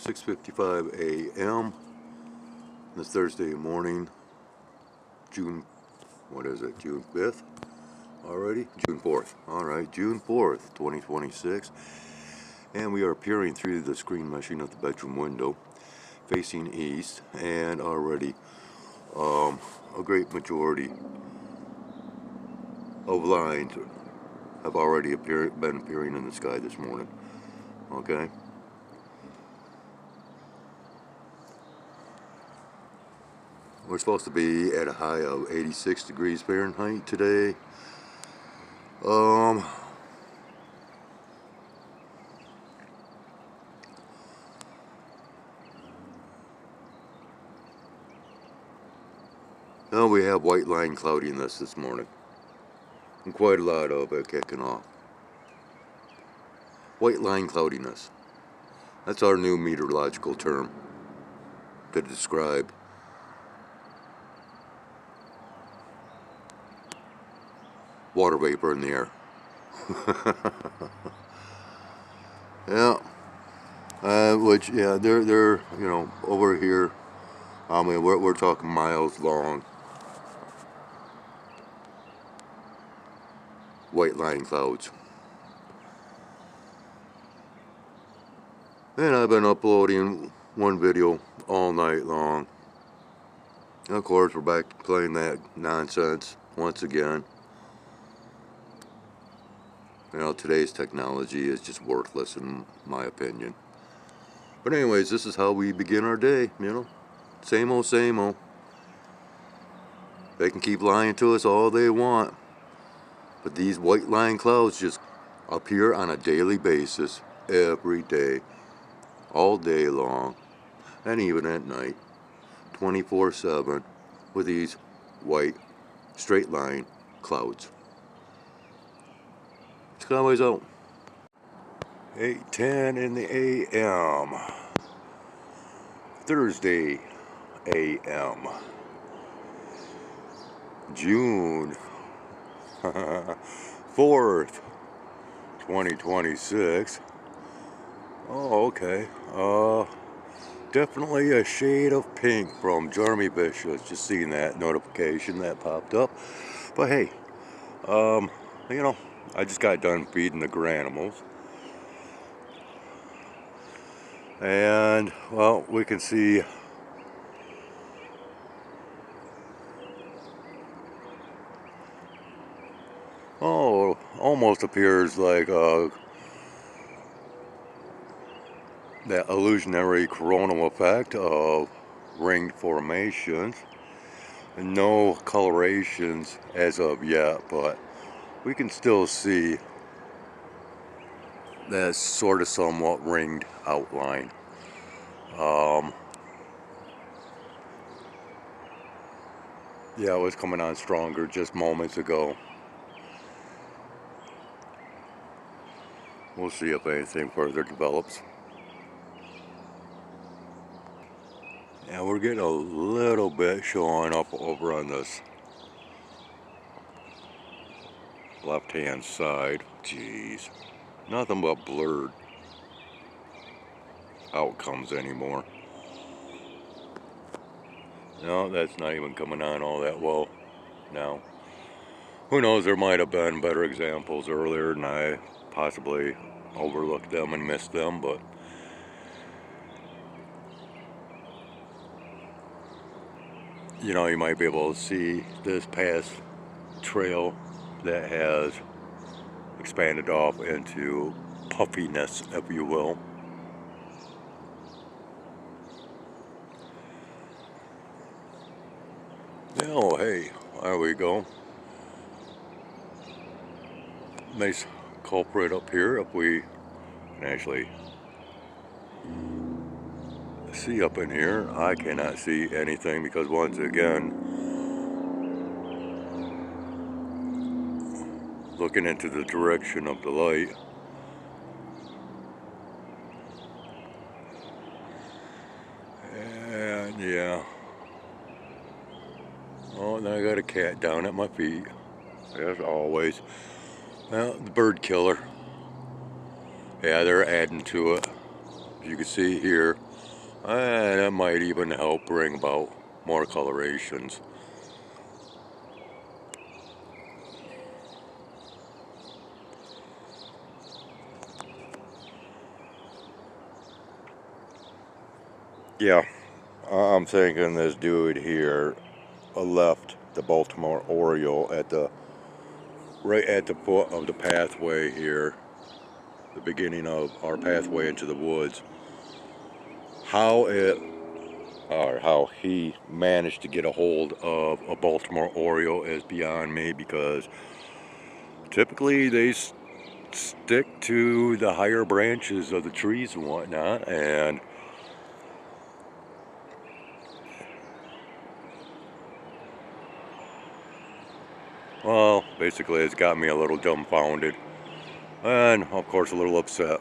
6:55 a.m. this Thursday morning, June 5th already? June 4th. Alright, June 4th, 2026. And we are peering through the screen meshing of the bedroom window, facing east, and already a great majority of lines have already been appearing in the sky this morning. Okay? We're supposed to be at a high of 86 degrees Fahrenheit today. Now we have white line cloudiness this morning, and quite a lot of it kicking off. White line cloudiness. That's our new meteorological term to describe water vapor in the air. Yeah. They're over here. I mean, we're talking miles long. White line clouds. And I've been uploading one video all night long. And of course, we're back to playing that nonsense once again. Today's technology is just worthless in my opinion. But anyways, this is how we begin our day, Same old, same old. They can keep lying to us all they want. But these white line clouds just appear on a daily basis, every day, all day long, and even at night, 24/7, with these white straight line clouds. Skyways out. 8:10 in the a.m. Thursday a.m. June 4th, 2026. Oh, okay. Definitely a shade of pink from Jeremy Bishop. Just seeing that notification that popped up. But hey, I just got done feeding the granimals. And, well, we can see almost appears like that illusionary coronal effect of ringed formations. No colorations as of yet, but we can still see that sort of somewhat ringed outline. Yeah, it was coming on stronger just moments ago. We'll see if anything further develops. Yeah, we're getting a little bit showing up over on this left-hand side. Jeez, nothing but blurred outcomes anymore. No, that's not even coming on all that well now. Who knows, there might have been better examples earlier and I possibly overlooked them and missed them, but you might be able to see this past trail that has expanded off into puffiness, if you will. Oh, hey, there we go. Nice culprit up here. If we can actually see up in here, I cannot see anything because once again, looking into the direction of the light, and yeah. Oh, now I got a cat down at my feet, as always. Well, the bird killer. Yeah, they're adding to it. as you can see here, and that might even help bring about more colorations. Yeah, I'm thinking this dude here left the Baltimore Oriole at the right at the foot of the pathway here, the beginning of our pathway into the woods. How he managed to get a hold of a Baltimore Oriole is beyond me, because typically they stick to the higher branches of the trees and whatnot, and well, basically it's got me a little dumbfounded and of course a little upset.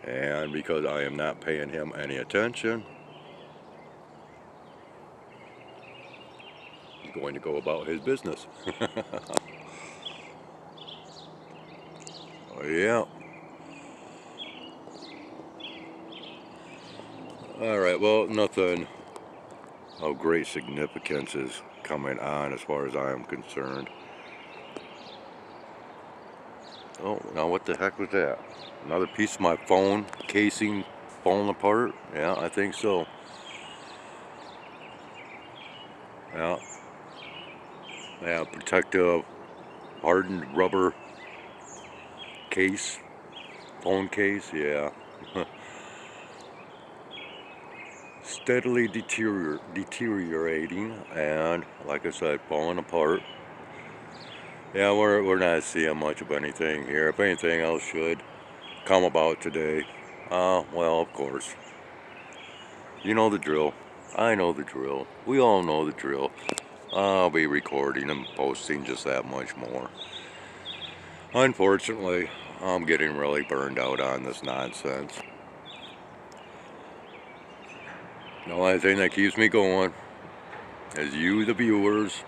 And because I am not paying him any attention, he's going to go about his business. Oh, yeah. Alright, well, nothing of great significance is coming on as far as I am concerned. Oh, now what the heck was that? Another piece of my phone casing falling apart? Yeah, I think so. Yeah. Yeah, protective hardened rubber case, phone case, yeah. Steadily deteriorating, and like I said, falling apart. Yeah, we're not seeing much of anything here. If anything else should come about today, well, of course, you know the drill. I know the drill. We all know the drill. I'll be recording and posting just that much more. Unfortunately, I'm getting really burned out on this nonsense. The only thing that keeps me going is you, the viewers.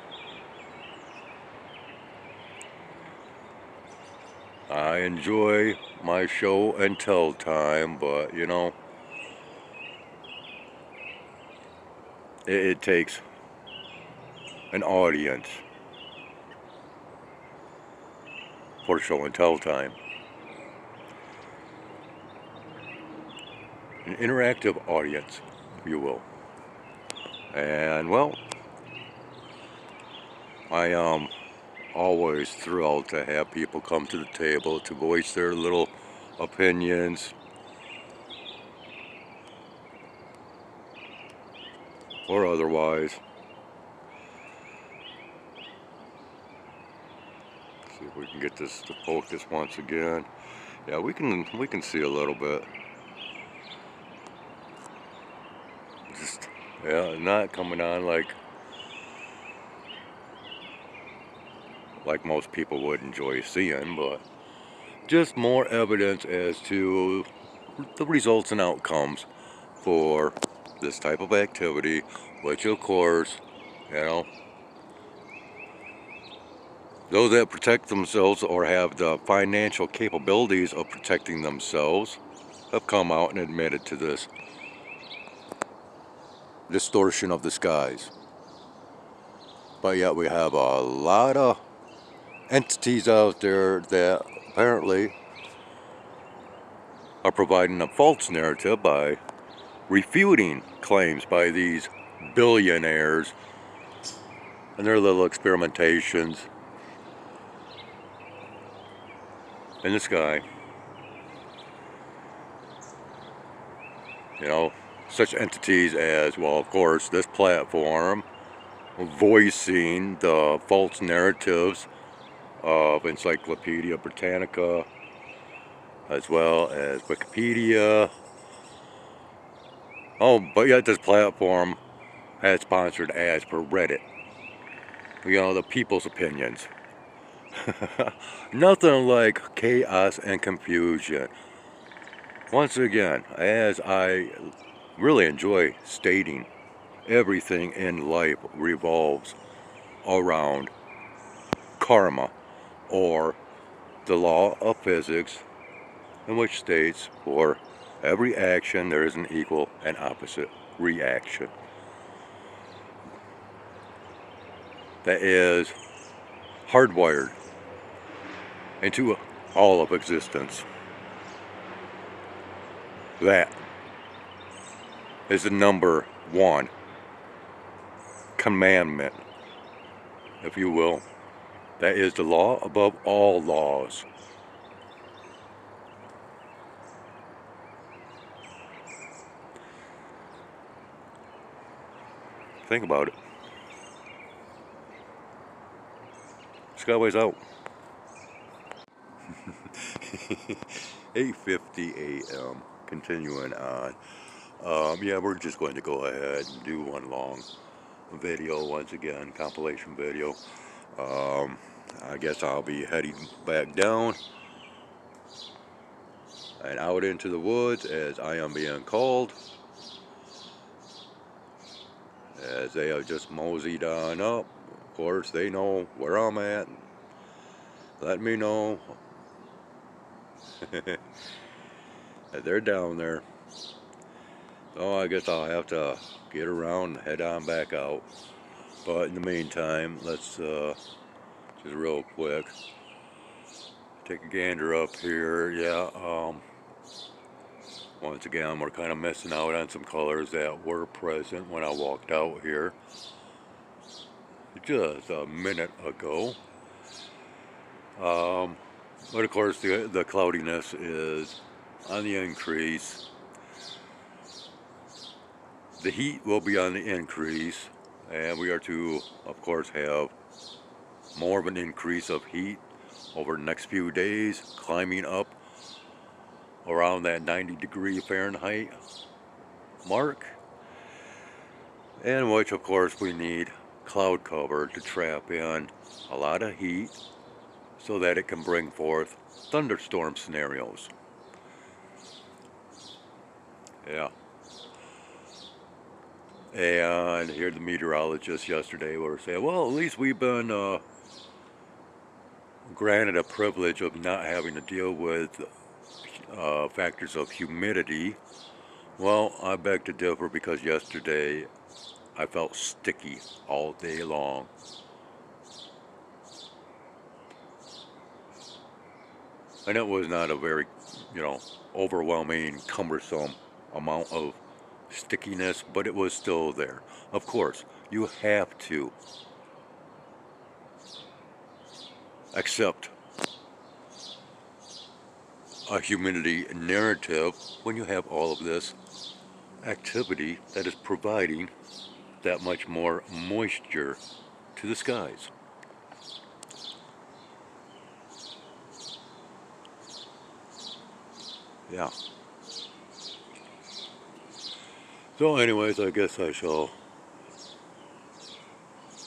I enjoy my show and tell time, but you know, it takes an audience for show and tell time. An interactive audience, if you will. And well, I am always thrilled to have people come to the table to voice their little opinions or otherwise. Let's see if we can get this to focus once again. Yeah, we can see a little bit. Just, yeah, not coming on like most people would enjoy seeing, but just more evidence as to the results and outcomes for this type of activity, which of course, you know, those that protect themselves or have the financial capabilities of protecting themselves have come out and admitted to this distortion of the skies. But yet we have a lot of entities out there that apparently are providing a false narrative by refuting claims by these billionaires and their little experimentations in the sky. You know, such entities as, well, of course, this platform voicing the false narratives of Encyclopedia Britannica, as well as Wikipedia. Oh, but yet this platform has sponsored ads for Reddit. You know, the people's opinions. Nothing like chaos and confusion. Once again, as I really enjoy stating, everything in life revolves around karma, or the law of physics, in which states for every action there is an equal and opposite reaction. That is hardwired into all of existence. That is the number one commandment, if you will. That is the law above all laws. Think about it. Skyway's out. 8:50 a.m. Continuing on. Yeah, we're just going to go ahead and do one long video once again, compilation video. I guess I'll be heading back down and out into the woods as I am being called, as they have just moseyed on up. Of course, they know where I'm at. Let me know that they're down there. So I guess I'll have to get around and head on back out. But in the meantime, let's just real quick take a gander up here. Yeah, once again, we're kind of missing out on some colors that were present when I walked out here just a minute ago. But of course, the cloudiness is on the increase. The heat will be on the increase, and we are to, of course, have more of an increase of heat over the next few days, climbing up around that 90-degree Fahrenheit mark, in which, of course, we need cloud cover to trap in a lot of heat so that it can bring forth thunderstorm scenarios. Yeah. And here the meteorologists yesterday were saying, well, at least we've been granted a privilege of not having to deal with factors of humidity. Well, I beg to differ, because yesterday I felt sticky all day long. And it was not a very, overwhelming, cumbersome amount of stickiness, but it was still there. Of course, you have to accept a humidity narrative when you have all of this activity that is providing that much more moisture to the skies. Yeah. So anyways, I guess I shall,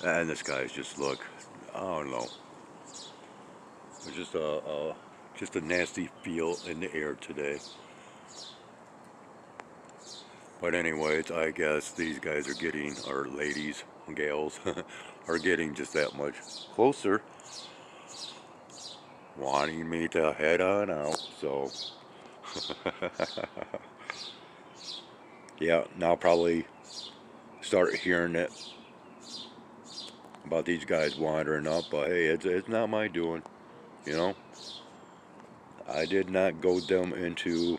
and the skies just look, I don't know, there's just a nasty feel in the air today. But anyways, I guess these guys are getting, or ladies, gals, are getting just that much closer, wanting me to head on out, so yeah, now I'll probably start hearing it about these guys wandering up, but hey, it's not my doing, I did not goad them into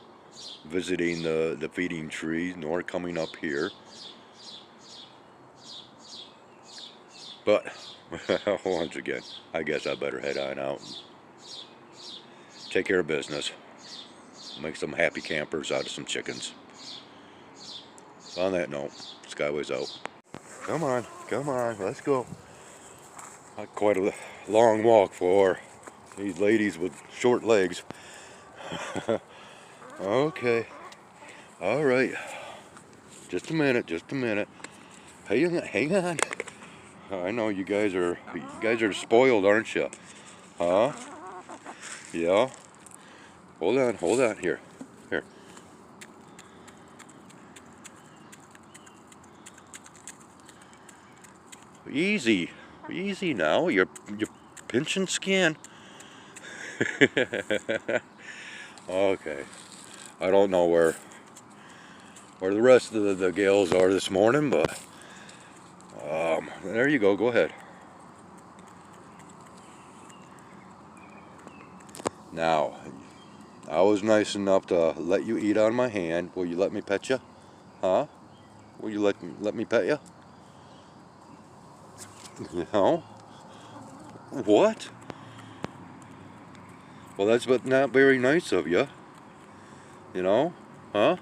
visiting the feeding trees, nor coming up here. But once again, I guess I better head on out and take care of business. Make some happy campers out of some chickens. On that note, Skyway's out. Come on, let's go. Quite a long walk for these ladies with short legs. Okay. All right. Just a minute. Hang on. I know you guys are spoiled, aren't you? Huh? Yeah. Hold on. Here. Easy now. You're pinching skin. Okay. I don't know where the rest of the gals are this morning, but there you go. Go ahead. Now, I was nice enough to let you eat on my hand. Will you let me pet you? Huh? Will you let me pet you? No? What? Well, that's but not very nice of you. You know? Huh?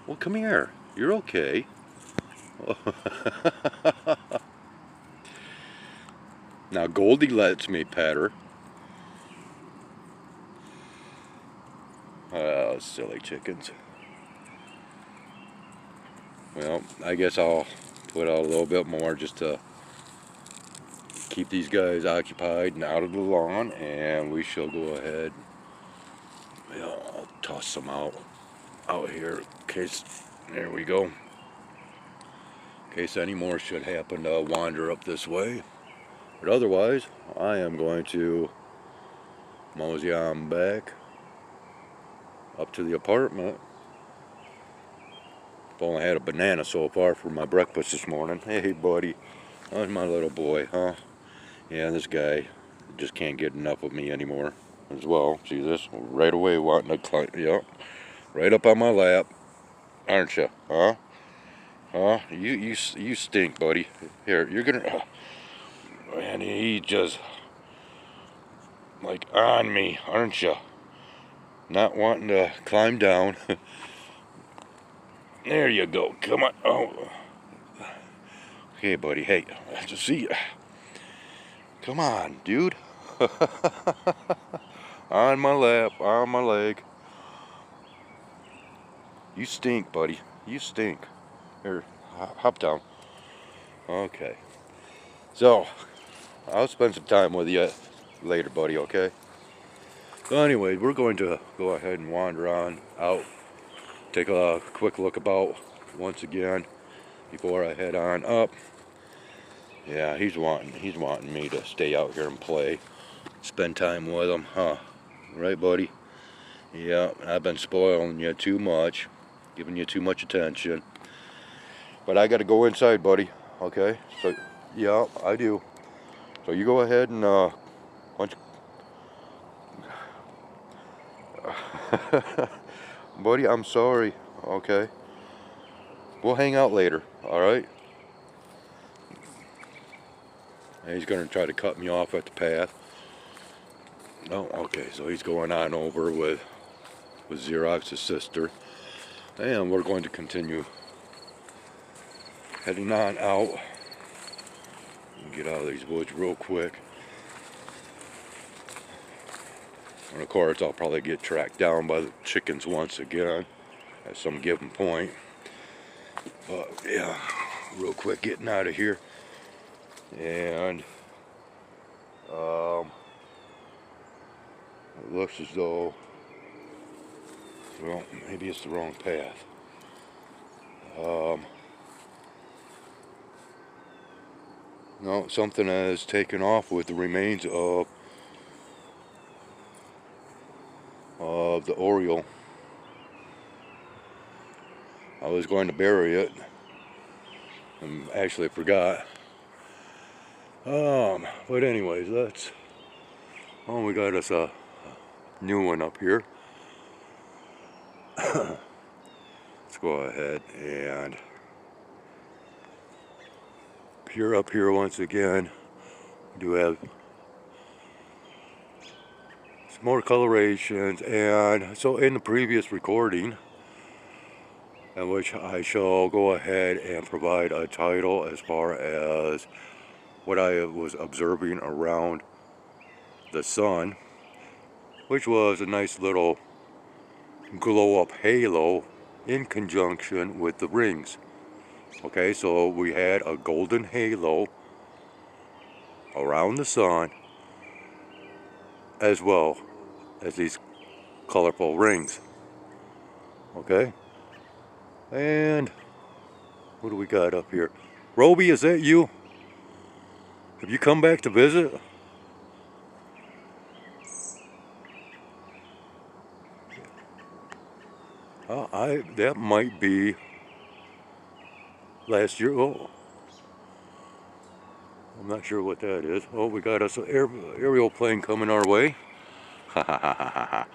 Well, come here. You're okay. Now, Goldie lets me pet her. Oh, silly chickens. Well, I guess I'll put out a little bit more just to keep these guys occupied and out of the lawn, and we shall go ahead. Well, I'll toss some out here in case, there we go, in case any more should happen to wander up this way. But otherwise, I am going to mosey on back up to the apartment. I've only had a banana so far for my breakfast this morning. Hey, buddy. That's my little boy, huh? Yeah, this guy just can't get enough of me anymore as well. See this? Right away wanting to climb. Yep. Right up on my lap. Aren't you? Huh? Huh? You stink, buddy. Here, you're gonna... Man, he just... like on me, aren't you? Not wanting to climb down. There you go. Come on. Oh. Okay, buddy. Hey, just see. Come on, dude. On my lap, on my leg. You stink, buddy. You stink. Here, hop down. Okay. So, I'll spend some time with you later, buddy, okay? So anyway, we're going to go ahead and wander on out. Take a quick look about once again before I head on up. Yeah, he's wanting me to stay out here and play, spend time with him, huh? Right, buddy? Yeah, I've been spoiling you too much, giving you too much attention. But I got to go inside, buddy. Okay? So, yeah, I do. So you go ahead and punch. Buddy, I'm sorry. Okay. We'll hang out later. All right. And he's gonna try to cut me off at the path. Oh, okay. So he's going on over with Xerox's sister, and we're going to continue heading on out. Get out of these woods real quick. And of course, I'll probably get tracked down by the chickens once again at some given point. But yeah, real quick getting out of here. And it looks as though, well, maybe it's the wrong path. No, something has taken off with the remains of the oriole. I was going to bury it and actually forgot. But anyways, we got us a new one up here. Let's go ahead and peer up here once again. We do have some more colorations, and so in the previous recording, in which I shall go ahead and provide a title as far as what I was observing around the sun, which was a nice little glow up halo in conjunction with the rings. Okay, so we had a golden halo around the sun as well as these colorful rings. Okay, and what do we got up here? Roby, is that you? Have you come back to visit? That might be last year. Oh, I'm not sure what that is. Oh, we got us an aerial plane coming our way. Ha ha ha ha ha.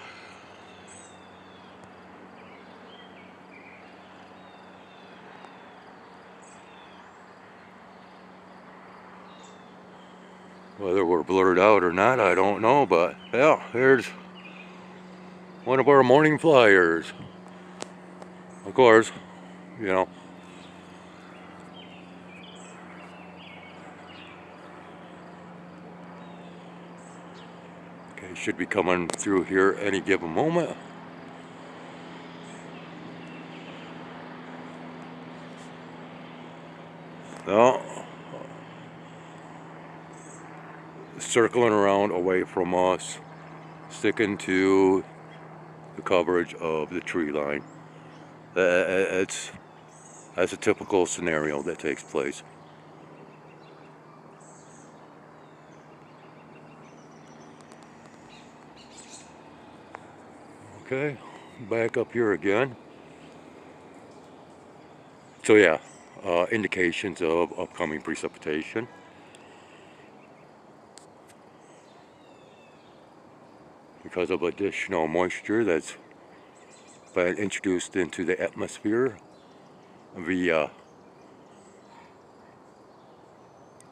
Whether we're blurred out or not, I don't know, but yeah, here's one of our morning flyers. Of course, you know. Okay, should be coming through here any given moment. No, circling around away from us, sticking to the coverage of the tree line. That's a typical scenario that takes place. Okay, back up here again. So yeah, indications of upcoming precipitation. Because of additional moisture that's been introduced into the atmosphere via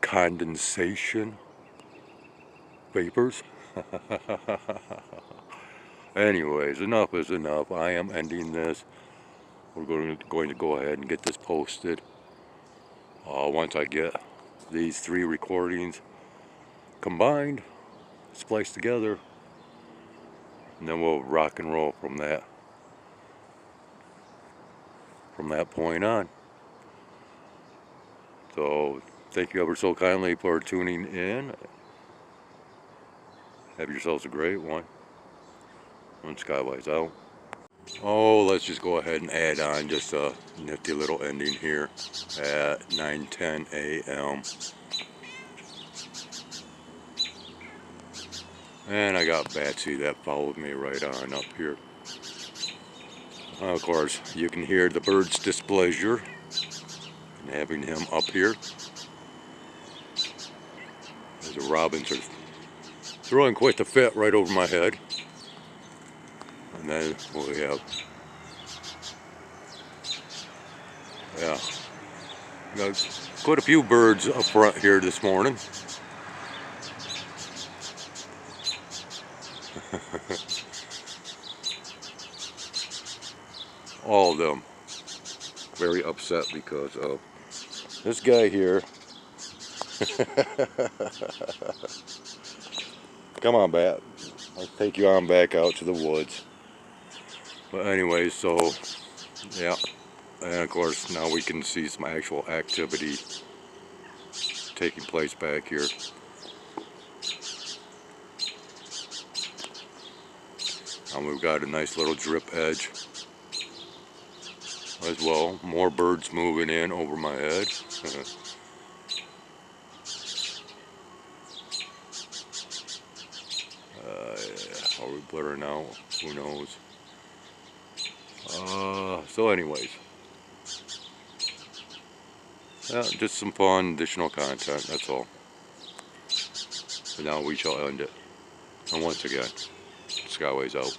condensation vapors. Anyways, enough is enough. I am ending this. We're going to go ahead and get this posted. Once I get these 3 recordings combined, spliced together, and then we'll rock and roll from that point on. So thank you ever so kindly for tuning in. Have yourselves a great one. And Skywise out. Oh, let's just go ahead and add on just a nifty little ending here at 9:10 a.m. And I got Batsy that followed me right on up here. Of course, you can hear the bird's displeasure in having him up here. The robins are throwing quite the fit right over my head. And then we have, yeah, got quite a few birds up front here this morning. All of them very upset because of this guy here. Come on, Bat. I'll take you on back out to the woods. But anyway, so yeah, and of course now we can see some actual activity taking place back here. And we've got a nice little drip edge as well. More birds moving in over my head. Yeah, are we blurring out? Who knows? So anyways, yeah, just some fun additional content, that's all. But now we shall end it. And once again, Skyways out.